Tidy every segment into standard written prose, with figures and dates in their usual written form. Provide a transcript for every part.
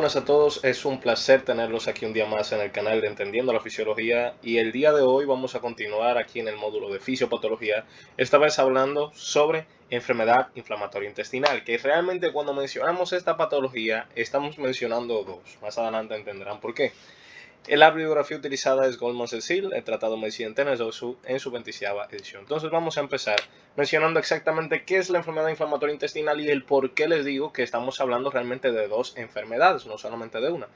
buenas a todos, es un placer tenerlos aquí un día más en el canal de Entendiendo la Fisiología y el día de hoy vamos a continuar aquí en el módulo de Fisiopatología, esta vez hablando sobre enfermedad inflamatoria intestinal, que realmente cuando mencionamos esta patología estamos mencionando dos, más adelante entenderán por qué. La bibliografía utilizada es Goldman Cecil, el Tratado de Medicina Interna en su 20ª edición. Entonces vamos a empezar mencionando exactamente qué es la enfermedad inflamatoria intestinal y el por qué les digo que estamos hablando realmente de dos enfermedades, no solamente de una.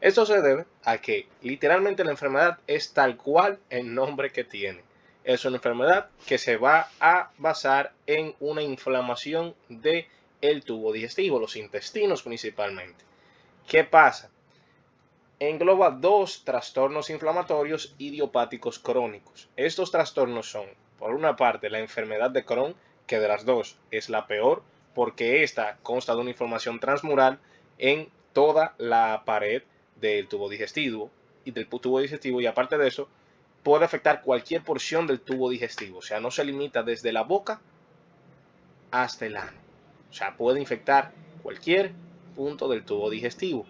Esto se debe a que literalmente la enfermedad es tal cual el nombre que tiene. Es una enfermedad que se va a basar en una inflamación del tubo digestivo, los intestinos principalmente. ¿Qué pasa? Engloba dos trastornos inflamatorios idiopáticos crónicos. Estos trastornos son, por una parte, la enfermedad de Crohn, que de las dos es la peor, porque esta consta de una inflamación transmural en toda la pared del tubo digestivo y aparte de eso, puede afectar cualquier porción del tubo digestivo, o sea, no se limita desde la boca hasta el ano, o sea, puede infectar cualquier punto del tubo digestivo.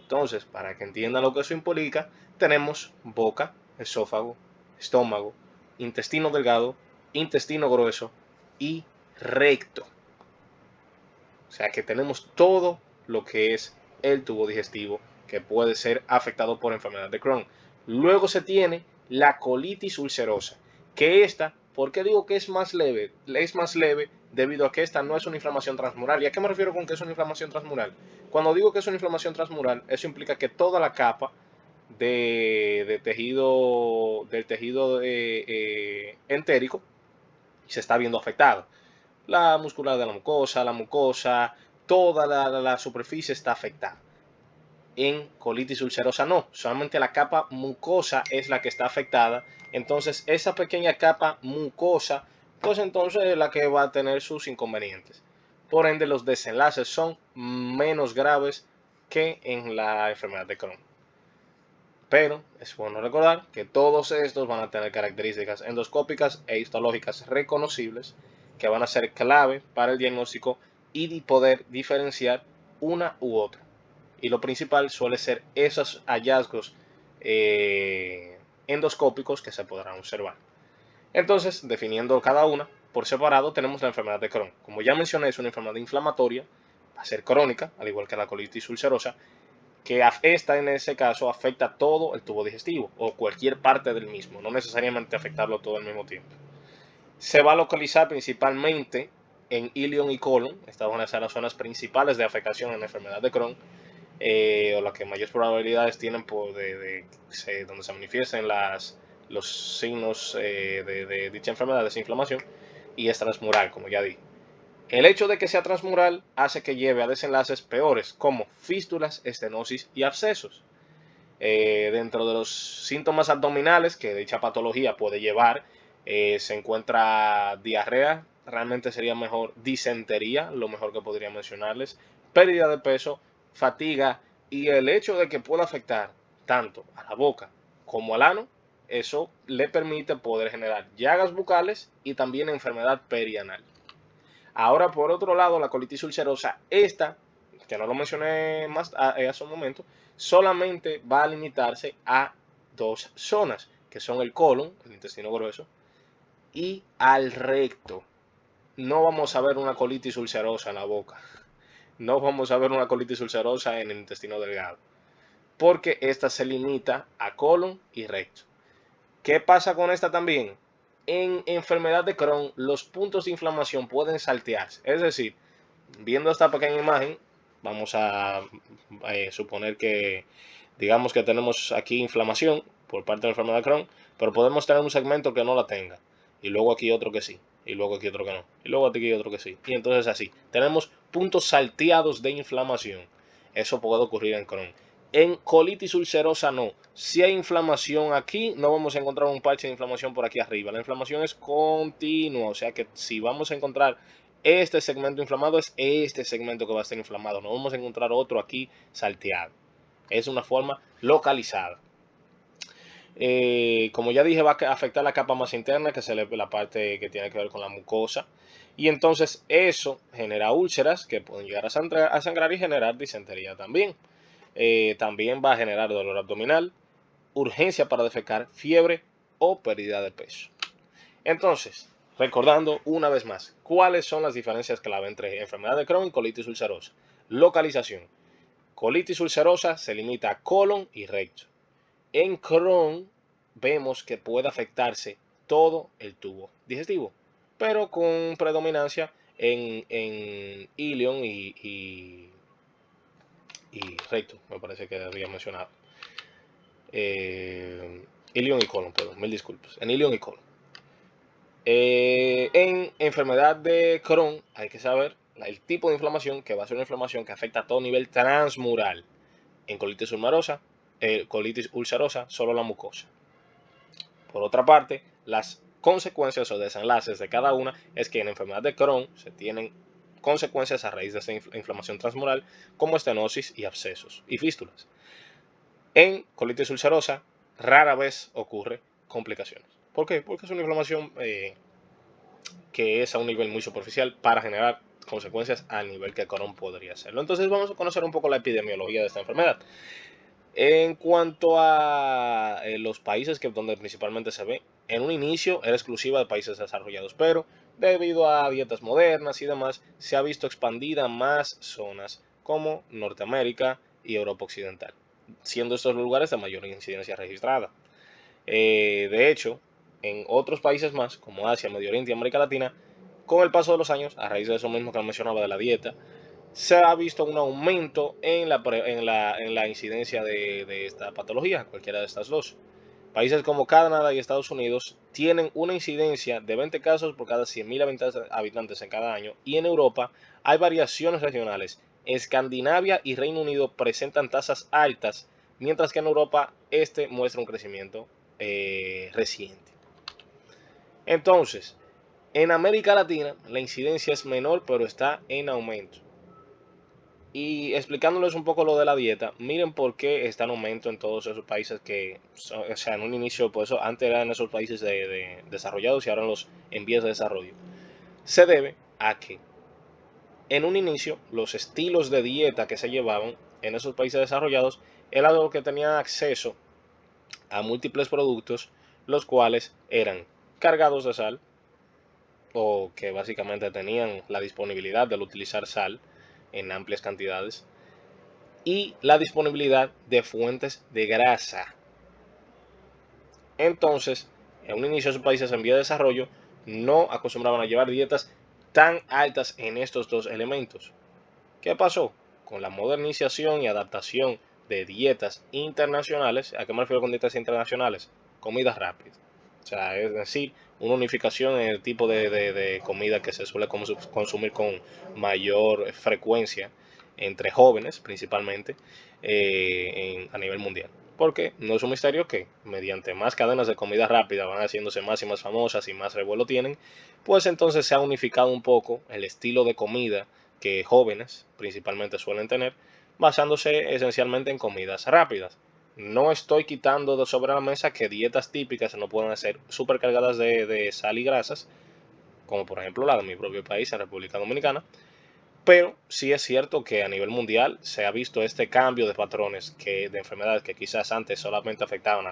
Entonces, para que entiendan lo que eso implica, tenemos boca, esófago, estómago, intestino delgado, intestino grueso y recto. O sea que tenemos todo lo que es el tubo digestivo que puede ser afectado por enfermedad de Crohn. Luego se tiene la colitis ulcerosa, que esta, ¿por qué digo que es más leve? Es más leve debido a que esta no es una inflamación transmural. ¿Y a qué me refiero con que es una inflamación transmural? Cuando digo que es una inflamación transmural, eso implica que toda la capa del tejido entérico se está viendo afectado. La muscular de la mucosa, toda la superficie está afectada. En colitis ulcerosa no, solamente la capa mucosa es la que está afectada. Entonces esa pequeña capa mucosa, pues entonces es la que va a tener sus inconvenientes. Por ende los desenlaces son menos graves que en la enfermedad de Crohn. Pero es bueno recordar que todos estos van a tener características endoscópicas e histológicas reconocibles que van a ser clave para el diagnóstico y poder diferenciar una u otra. Y lo principal suele ser esos hallazgos endoscópicos que se podrán observar. Entonces, definiendo cada una por separado, tenemos la enfermedad de Crohn. Como ya mencioné, es una enfermedad inflamatoria, va a ser crónica, al igual que la colitis ulcerosa, que esta en ese caso afecta todo el tubo digestivo o cualquier parte del mismo, no necesariamente afectarlo todo al mismo tiempo. Se va a localizar principalmente en ilion y colon, estas van a ser las zonas principales de afectación en la enfermedad de Crohn, o las que mayores probabilidades tienen donde se manifiesten los signos de dicha enfermedad, de esa inflamación, y es transmural, como ya dije. El hecho de que sea transmural hace que lleve a desenlaces peores como fístulas, estenosis y abscesos. Dentro de los síntomas abdominales que dicha patología puede llevar, se encuentra diarrea, realmente sería mejor disentería, lo mejor que podría mencionarles, pérdida de peso, fatiga y el hecho de que pueda afectar tanto a la boca como al ano, eso le permite poder generar llagas bucales y también enfermedad perianal. Ahora, por otro lado, la colitis ulcerosa, esta, que no lo mencioné más hace un momento, solamente va a limitarse a dos zonas, que son el colon, el intestino grueso, y al recto. No vamos a ver una colitis ulcerosa en la boca. No vamos a ver una colitis ulcerosa en el intestino delgado, porque esta se limita a colon y recto. ¿Qué pasa con esta también? En enfermedad de Crohn, los puntos de inflamación pueden saltearse. Es decir, viendo esta pequeña imagen, vamos a suponer que, digamos que tenemos aquí inflamación por parte de la enfermedad de Crohn, pero podemos tener un segmento que no la tenga, y luego aquí otro que sí, y luego aquí otro que no, y luego aquí otro que sí, y entonces así. Tenemos puntos salteados de inflamación. Eso puede ocurrir en Crohn. En colitis ulcerosa no. Si hay inflamación aquí, no vamos a encontrar un parche de inflamación por aquí arriba. La inflamación es continua, o sea que si vamos a encontrar este segmento inflamado, es este segmento que va a estar inflamado. No vamos a encontrar otro aquí salteado. Es una forma localizada. Como ya dije, va a afectar la capa más interna, que es la parte que tiene que ver con la mucosa. Y entonces eso genera úlceras que pueden llegar a sangrar y generar disentería también. También va a generar dolor abdominal, urgencia para defecar, fiebre o pérdida de peso. Entonces, recordando una vez más, ¿cuáles son las diferencias clave entre enfermedad de Crohn y colitis ulcerosa? Localización. Colitis ulcerosa se limita a colon y recto. En Crohn vemos que puede afectarse todo el tubo digestivo, pero con predominancia en ilion y recto, me parece que había mencionado. Ilion y colon, perdón, mil disculpas. En ilion y colon. En enfermedad de Crohn hay que saber el tipo de inflamación, que va a ser una inflamación que afecta a todo nivel transmural. En colitis ulcerosa, solo la mucosa. Por otra parte, las consecuencias o desenlaces de cada una es que en enfermedad de Crohn se tienen consecuencias a raíz de esta inflamación transmural, como estenosis y abscesos y fístulas. En colitis ulcerosa rara vez ocurre complicaciones. ¿Por qué? Porque es una inflamación que es a un nivel muy superficial para generar consecuencias al nivel que Crohn podría hacerlo. Entonces vamos a conocer un poco la epidemiología de esta enfermedad. En cuanto a los países donde principalmente se ve, en un inicio era exclusiva de países desarrollados, pero debido a dietas modernas y demás, se ha visto expandida a más zonas como Norteamérica y Europa Occidental, siendo estos los lugares de mayor incidencia registrada. De hecho, en otros países más, como Asia, Medio Oriente y América Latina, con el paso de los años, a raíz de eso mismo que mencionaba de la dieta, se ha visto un aumento en la incidencia de esta patología, cualquiera de estas dos. Países como Canadá y Estados Unidos tienen una incidencia de 20 casos por cada 100.000 habitantes en cada año, y en Europa hay variaciones regionales. Escandinavia y Reino Unido presentan tasas altas, mientras que en Europa este muestra un crecimiento reciente. Entonces, en América Latina la incidencia es menor, pero está en aumento. Y explicándoles un poco lo de la dieta, miren por qué está en aumento en todos esos países que, o sea, en un inicio, por eso antes eran esos países desarrollados y ahora los en vías de desarrollo. Se debe a que en un inicio los estilos de dieta que se llevaban en esos países desarrollados era lo que tenían acceso a múltiples productos, los cuales eran cargados de sal o que básicamente tenían la disponibilidad de utilizar sal en amplias cantidades, y la disponibilidad de fuentes de grasa. Entonces, en un inicio de esos países en vía de desarrollo no acostumbraban a llevar dietas tan altas en estos dos elementos. ¿Qué pasó? Con la modernización y adaptación de dietas internacionales. ¿A qué me refiero con dietas internacionales? Comidas rápidas. O sea, es decir, una unificación en el tipo de comida que se suele consumir con mayor frecuencia entre jóvenes principalmente a nivel mundial. Porque no es un misterio que mediante más cadenas de comida rápida van haciéndose más y más famosas y más revuelo tienen, pues entonces se ha unificado un poco el estilo de comida que jóvenes principalmente suelen tener, basándose esencialmente en comidas rápidas. No estoy quitando de sobre la mesa que dietas típicas no pueden ser supercargadas de sal y grasas, como por ejemplo la de mi propio país, en República Dominicana, pero sí es cierto que a nivel mundial se ha visto este cambio de patrones de enfermedades que quizás antes solamente afectaban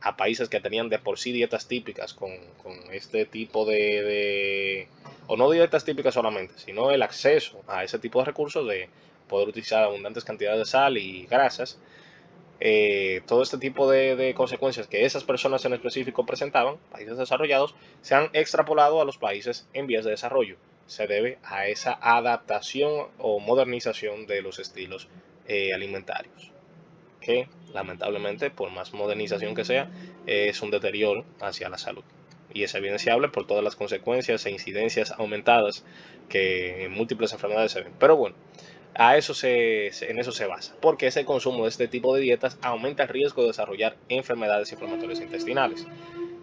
a países que tenían de por sí dietas típicas con este tipo o no dietas típicas solamente, sino el acceso a ese tipo de recursos de poder utilizar abundantes cantidades de sal y grasas. Todo este tipo de consecuencias que esas personas en específico presentaban, países desarrollados, se han extrapolado a los países en vías de desarrollo. Se debe a esa adaptación o modernización de los estilos alimentarios, que lamentablemente, por más modernización que sea, es un deterioro hacia la salud. Y es evidenciable por todas las consecuencias e incidencias aumentadas que en múltiples enfermedades se ven. Pero bueno, en eso se basa, porque ese consumo de este tipo de dietas aumenta el riesgo de desarrollar enfermedades inflamatorias intestinales,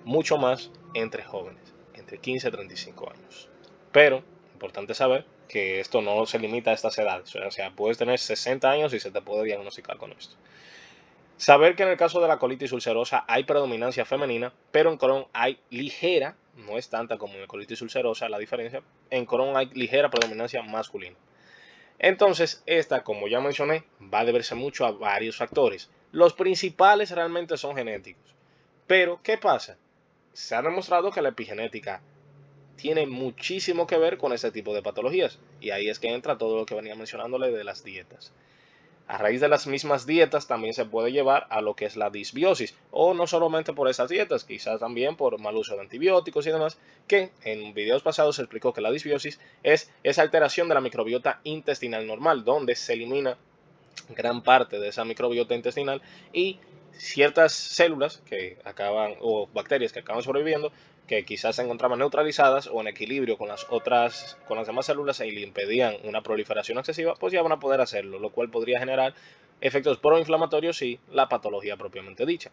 mucho más entre jóvenes, entre 15 y 35 años. Pero, importante saber que esto no se limita a estas edades, o sea, puedes tener 60 años y se te puede diagnosticar con esto. Saber que en el caso de la colitis ulcerosa hay predominancia femenina, pero en Crohn hay ligera, no es tanta como en la colitis ulcerosa la diferencia, en Crohn hay ligera predominancia masculina. Entonces, esta, como ya mencioné, va a deberse mucho a varios factores. Los principales realmente son genéticos. Pero, ¿qué pasa? Se ha demostrado que la epigenética tiene muchísimo que ver con ese tipo de patologías. Y ahí es que entra todo lo que venía mencionándole de las dietas. A raíz de las mismas dietas también se puede llevar a lo que es la disbiosis, o no solamente por esas dietas, quizás también por mal uso de antibióticos y demás, que en videos pasados se explicó que la disbiosis es esa alteración de la microbiota intestinal normal, donde se elimina gran parte de esa microbiota intestinal y ciertas células que acaban, o bacterias que acaban sobreviviendo, que quizás se encontraban neutralizadas o en equilibrio con las otras, con las demás células y le impedían una proliferación excesiva, pues ya van a poder hacerlo, lo cual podría generar efectos proinflamatorios y la patología propiamente dicha.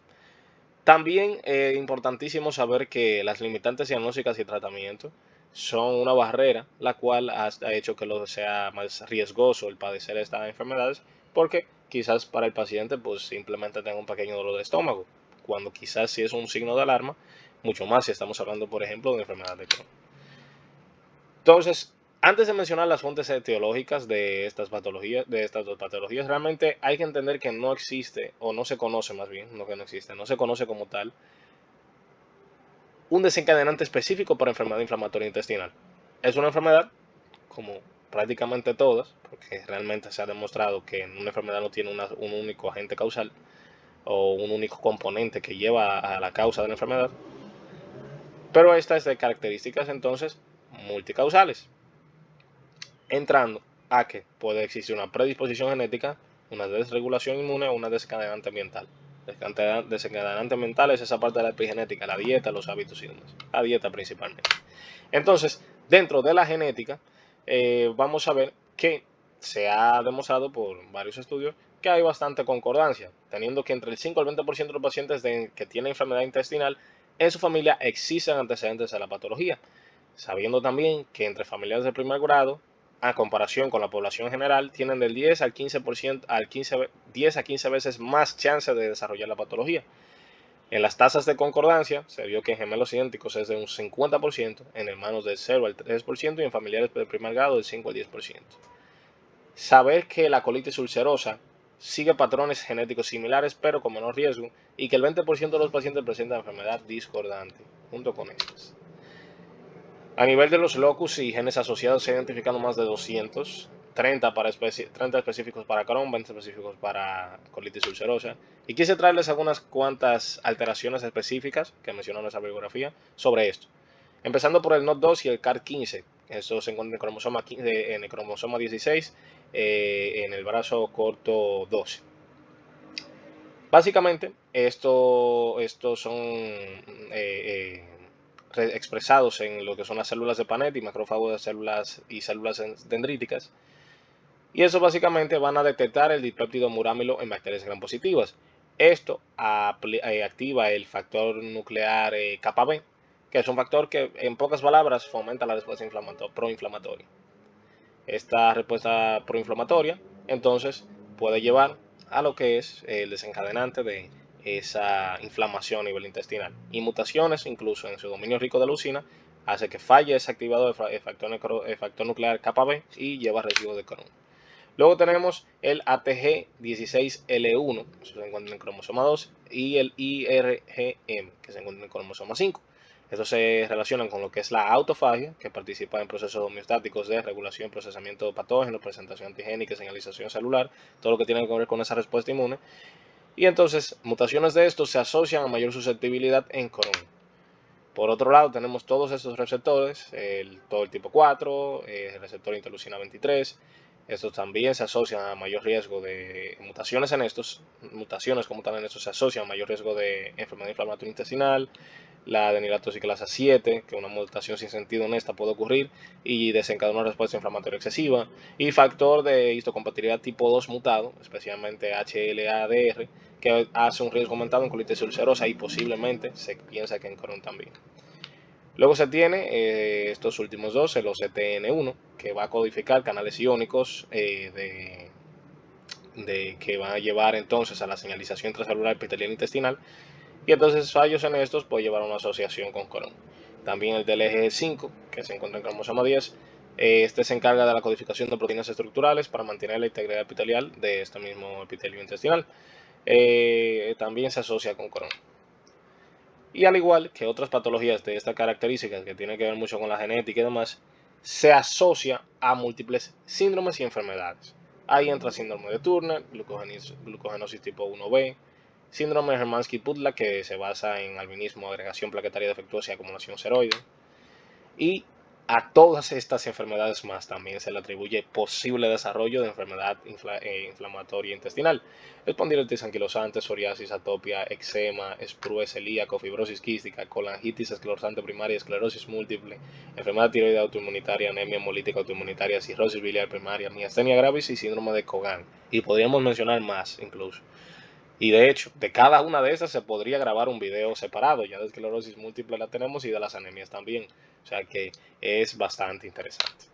También es importantísimo saber que las limitantes diagnósticas y tratamiento son una barrera, la cual ha hecho que lo sea más riesgoso el padecer estas enfermedades, porque quizás para el paciente pues simplemente tenga un pequeño dolor de estómago, cuando quizás sí es un signo de alarma, mucho más si estamos hablando, por ejemplo, de enfermedad de Crohn. Entonces, antes de mencionar las fuentes etiológicas de estas dos patologías, realmente hay que entender que no existe, o no se conoce más bien, no que no existe, no se conoce como tal un desencadenante específico para enfermedad inflamatoria intestinal. Es una enfermedad, como prácticamente todas, porque realmente se ha demostrado que una enfermedad no tiene un único agente causal o un único componente que lleva a la causa de la enfermedad, pero esta es de características entonces multicausales, entrando a que puede existir una predisposición genética, una desregulación inmune o una desencadenante ambiental. Desencadenante ambiental es esa parte de la epigenética, la dieta, los hábitos y demás. La dieta principalmente. Entonces, dentro de la genética, vamos a ver que se ha demostrado por varios estudios que hay bastante concordancia, teniendo que entre el 5 al 20% de los pacientes que tienen enfermedad intestinal en su familia existen antecedentes a la patología, sabiendo también que entre familiares de primer grado, a comparación con la población general, tienen del 10 al 15%, 10 a 15 veces más chance de desarrollar la patología. En las tasas de concordancia se vio que en gemelos idénticos es de un 50%, en hermanos del 0 al 3% y en familiares de primer grado del 5 al 10%. Saber que la colitis ulcerosa sigue patrones genéticos similares pero con menor riesgo y que el 20% de los pacientes presentan enfermedad discordante junto con estas. A nivel de los locus y genes asociados se han identificado más de 200, 30 específicos para Crohn, 20 específicos para colitis ulcerosa. Y quise traerles algunas cuantas alteraciones específicas que mencionan en esa bibliografía sobre esto. Empezando por el NOT2 y el CAR15. Eso se encuentra en el cromosoma 16, en el brazo corto 12. Básicamente, estos son expresados en lo que son las células de Panet y macrófagos de células y células dendríticas. Y eso básicamente van a detectar el dipéptido murámilo en bacterias gram positivas. Esto activa el factor nuclear kappa B, que es un factor que en pocas palabras fomenta la respuesta proinflamatoria. Esta respuesta proinflamatoria entonces puede llevar a lo que es el desencadenante de esa inflamación a nivel intestinal. Y mutaciones, incluso en su dominio rico de leucina, hace que falle ese activador el factor nuclear kappa B y lleva residuos de Crohn. Luego tenemos el ATG16L1, que se encuentra en el cromosoma 2, y el IRGM, que se encuentra en el cromosoma 5. Estos se relacionan con lo que es la autofagia, que participa en procesos homeostáticos de regulación, procesamiento de patógenos, presentación antigénica, señalización celular, todo lo que tiene que ver con esa respuesta inmune. Y entonces, mutaciones de estos se asocian a mayor susceptibilidad en Crohn. Por otro lado, tenemos todos estos receptores, todo el tipo 4, el receptor interleucina 23. Estos también se asocian a mayor riesgo de mutaciones en estos, mutaciones como tal en estos se asocian a mayor riesgo de enfermedad inflamatoria intestinal, la adenilatoxiclasa 7, que una mutación sin sentido en esta puede ocurrir y desencadena una respuesta inflamatoria excesiva, y factor de histocompatibilidad tipo 2 mutado, especialmente HLA-DR, que hace un riesgo aumentado en colitis ulcerosa y posiblemente se piensa que en Crohn también. Luego se tiene estos últimos dos, el OCTN1, que va a codificar canales iónicos que van a llevar entonces a la señalización intracelular epitelial intestinal, y entonces fallos en estos puede llevar a una asociación con Crohn. También el DLG5, que se encuentra en cromosoma 10, Este se encarga de la codificación de proteínas estructurales para mantener la integridad epitelial de este mismo epitelio intestinal. También se asocia con Crohn. Y al igual que otras patologías de esta característica, que tienen que ver mucho con la genética y demás, se asocia a múltiples síndromes y enfermedades. Ahí entra síndrome de Turner, glucogenosis tipo 1B, síndrome de Hermansky-Pudlak, que se basa en albinismo, agregación plaquetaria defectuosa y acumulación ceroide. Y a todas estas enfermedades más también se le atribuye posible desarrollo de enfermedad inflamatoria intestinal: espondilitis anquilosante, psoriasis, atopia, eczema, sprue celíaco, fibrosis quística, colangitis esclerosante primaria, esclerosis múltiple, enfermedad tiroidea autoinmunitaria, anemia hemolítica autoinmunitaria, cirrosis biliar primaria, miastenia gravis y síndrome de Cogan. Y podríamos mencionar más incluso. Y de hecho, de cada una de esas se podría grabar un video separado. Ya de esclerosis múltiple la tenemos y de las anemias también. O sea que es bastante interesante.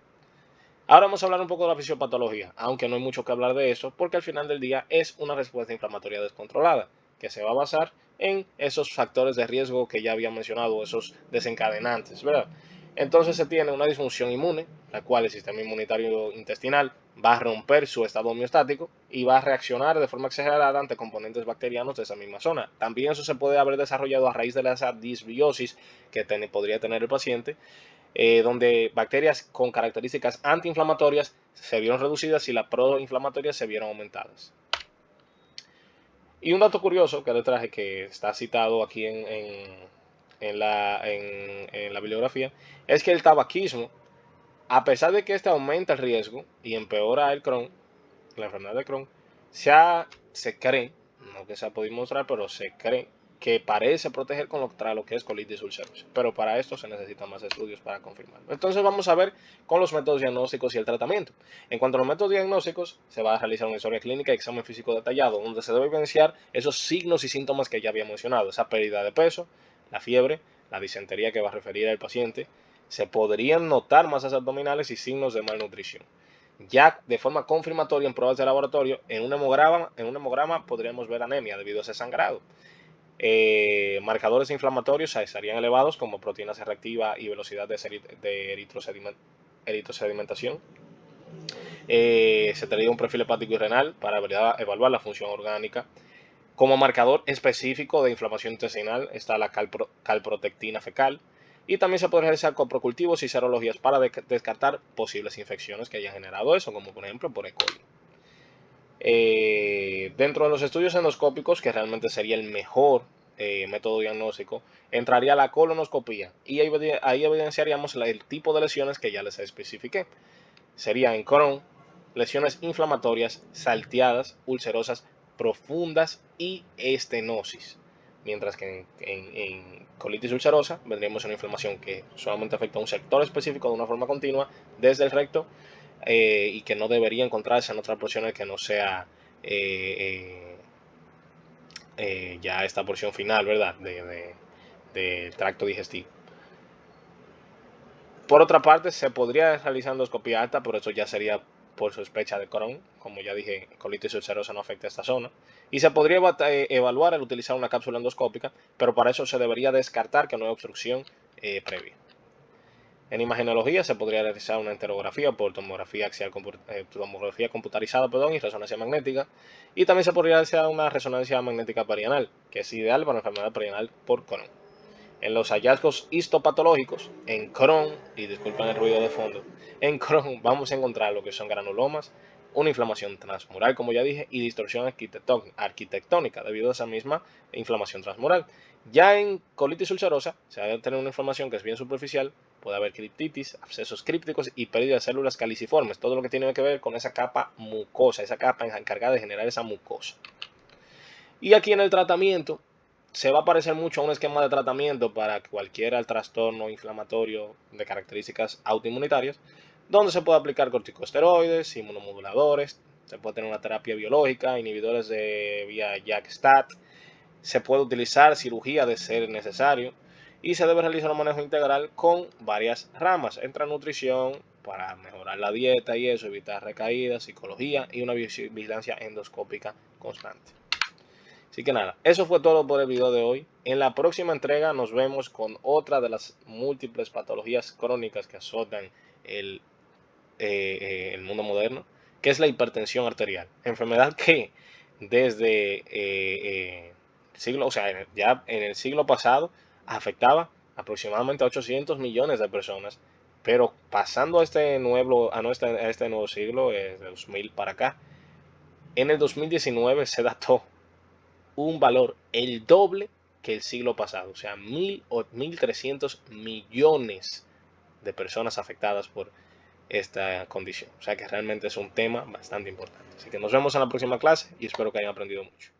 Ahora vamos a hablar un poco de la fisiopatología, aunque no hay mucho que hablar de eso, porque al final del día es una respuesta inflamatoria descontrolada, que se va a basar en esos factores de riesgo que ya había mencionado, esos desencadenantes, ¿verdad? Entonces se tiene una disfunción inmune, la cual el sistema inmunitario intestinal va a romper su estado homeostático y va a reaccionar de forma exagerada ante componentes bacterianos de esa misma zona. También eso se puede haber desarrollado a raíz de esa disbiosis que podría tener el paciente, donde bacterias con características antiinflamatorias se vieron reducidas y las proinflamatorias se vieron aumentadas. Y un dato curioso que le traje, que está citado aquí en la bibliografía, es que el tabaquismo, a pesar de que este aumenta el riesgo y empeora el Crohn, la enfermedad de Crohn, se cree, no que se ha podido mostrar, pero se cree que parece proteger contra lo que es colitis ulcerosa. Pero para esto se necesitan más estudios para confirmarlo. Entonces vamos a ver con los métodos diagnósticos y el tratamiento. En cuanto a los métodos diagnósticos, se va a realizar una historia clínica y examen físico detallado, donde se debe evidenciar esos signos y síntomas que ya había mencionado: esa pérdida de peso, la fiebre, la disentería que va a referir al paciente. Se podrían notar masas abdominales y signos de malnutrición. Ya de forma confirmatoria en pruebas de laboratorio, en un hemograma podríamos ver anemia debido a ese sangrado. Marcadores inflamatorios estarían elevados, como proteína C reactiva y velocidad de eritrosedimentación. Se tendría un perfil hepático y renal para evaluar la función orgánica. Como marcador específico de inflamación intestinal está la calprotectina fecal. Y también se pueden realizar coprocultivos y serologías para descartar posibles infecciones que hayan generado eso, como por ejemplo por E. coli. Dentro de los estudios endoscópicos, que realmente sería el mejor método diagnóstico, entraría la colonoscopía, y ahí evidenciaríamos el tipo de lesiones que ya les especifiqué. Sería en Crohn, lesiones inflamatorias, salteadas, ulcerosas, profundas y estenosis. Mientras que en colitis ulcerosa vendríamos una inflamación que solamente afecta a un sector específico de una forma continua desde el recto, y que no debería encontrarse en otras porciones que no sea ya esta porción final, ¿verdad? Del tracto digestivo. Por otra parte, se podría realizar endoscopía alta, pero eso ya sería por sospecha de Crohn. Como ya dije, colitis ulcerosa no afecta a esta zona. Y se podría evaluar al utilizar una cápsula endoscópica, pero para eso se debería descartar que no hay obstrucción previa. En imagenología se podría realizar una enterografía por tomografía axial, tomografía computarizada, y resonancia magnética. Y también se podría realizar una resonancia magnética perianal, que es ideal para la enfermedad perianal por Crohn. En los hallazgos histopatológicos, en Crohn, y disculpen el ruido de fondo, en Crohn vamos a encontrar lo que son granulomas, una inflamación transmural, como ya dije, y distorsión arquitectónica debido a esa misma inflamación transmural. Ya en colitis ulcerosa se va a tener una inflamación que es bien superficial, puede haber criptitis, abscesos crípticos y pérdida de células caliciformes, todo lo que tiene que ver con esa capa mucosa, esa capa encargada de generar esa mucosa. Y aquí en el tratamiento se va a parecer mucho a un esquema de tratamiento para cualquier trastorno inflamatorio de características autoinmunitarias, donde se puede aplicar corticosteroides, inmunomoduladores, se puede tener una terapia biológica, inhibidores de vía JAK-STAT, se puede utilizar cirugía de ser necesario, y se debe realizar un manejo integral con varias ramas. Entra nutrición para mejorar la dieta y eso, evitar recaídas, psicología y una vigilancia endoscópica constante. Así que nada, eso fue todo por el video de hoy. En la próxima entrega nos vemos con otra de las múltiples patologías crónicas que azotan el el mundo moderno, que es la hipertensión arterial. Enfermedad que desde siglo, o sea, ya en el siglo pasado afectaba aproximadamente a 800 millones de personas, pero pasando a este nuevo siglo, de 2000 para acá, en el 2019 se dató un valor el doble que el siglo pasado, o sea, 1.300 millones de personas afectadas por esta condición. O sea que realmente es un tema bastante importante. Así que nos vemos en la próxima clase y espero que hayan aprendido mucho.